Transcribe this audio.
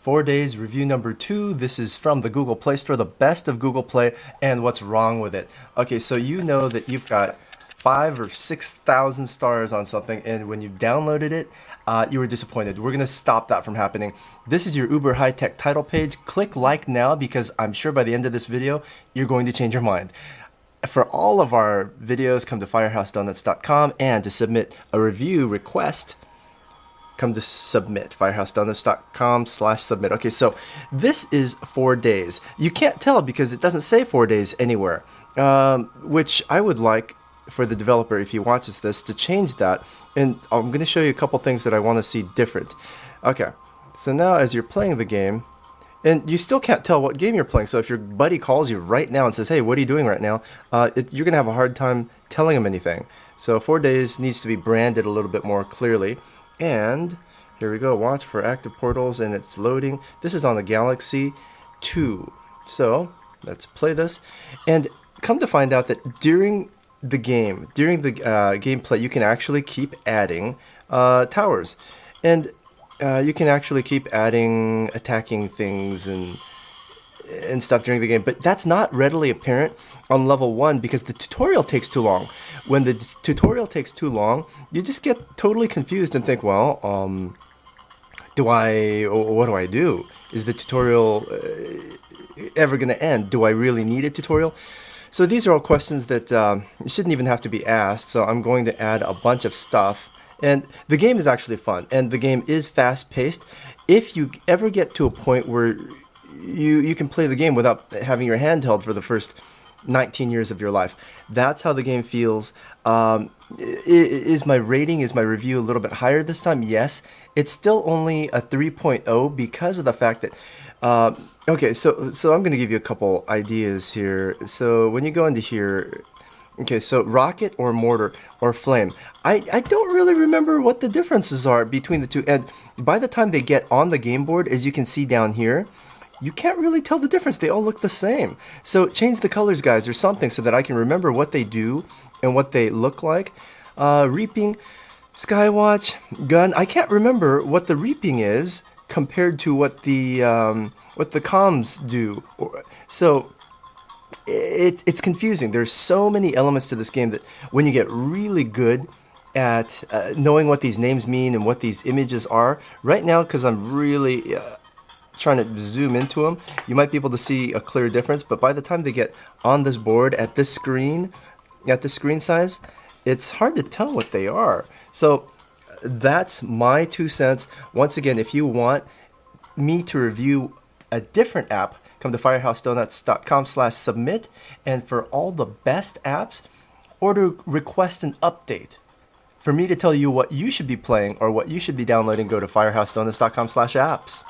4 days review number 2. This is from the Google Play Store, the best of Google Play and what's wrong with it. Okay, so you know that you've got 5 or 6,000 stars on something, and when you downloaded it, you were disappointed. We're gonna stop that from happening. This is your Uber high-tech title page. Click like now because I'm sure by the end of this video, you're going to change your mind. For all of our videos, come to firehousedonuts.com, and to submit a review request, come to submit, firehousedonuts.com/submit. Okay, so this is 4 days. You can't tell because it doesn't say 4 days anywhere, which I would like for the developer, if he watches this, to change that. And I'm going to show you a couple things that I want to see different. Okay, so now as you're playing the game, and you still can't tell what game you're playing, so if your buddy calls you right now and says, hey, what are you doing right now, you're going to have a hard time telling him anything. So 4 days needs to be branded a little bit more clearly. And here we go, watch for active portals, and it's loading. This is on the Galaxy 2. So let's play this. And come to find out that during the gameplay, you can actually keep adding towers. And you can actually keep adding attacking things and stuff during the game, but that's not readily apparent on level 1 because the tutorial takes too long. When the tutorial takes too long, you just get totally confused and think, well, what do I do? Is the tutorial ever going to end? Do I really need a tutorial? So these are all questions that shouldn't even have to be asked, so I'm going to add a bunch of stuff. And the game is actually fun, and the game is fast-paced. If you ever get to a point where you can play the game without having your hand held for the first 19 years of your life, that's how the game feels. Is my review a little bit higher this time? Yes. It's still only a 3.0 because of the fact that okay, so I'm going to give you a couple ideas here. So when you go into here, okay, so rocket or mortar or flame. I don't really remember what the differences are between the two. And by the time they get on the game board, as you can see down here, you can't really tell the difference. They all look the same. So change the colors, guys, or something so that I can remember what they do and what they look like. Reaping, Skywatch, gun. I can't remember what the reaping is compared to what the comms do. So it's confusing. There's so many elements to this game that when you get really good at knowing what these names mean and what these images are, right now, because I'm really trying to zoom into them, you might be able to see a clear difference, but by the time they get on this board at this screen size, it's hard to tell what they are. So that's my 2 cents. Once again, if you want me to review a different app, come to firehousedonuts.com/submit, and for all the best apps, request an update. For me to tell you what you should be playing or what you should be downloading, go to firehousedonuts.com/apps.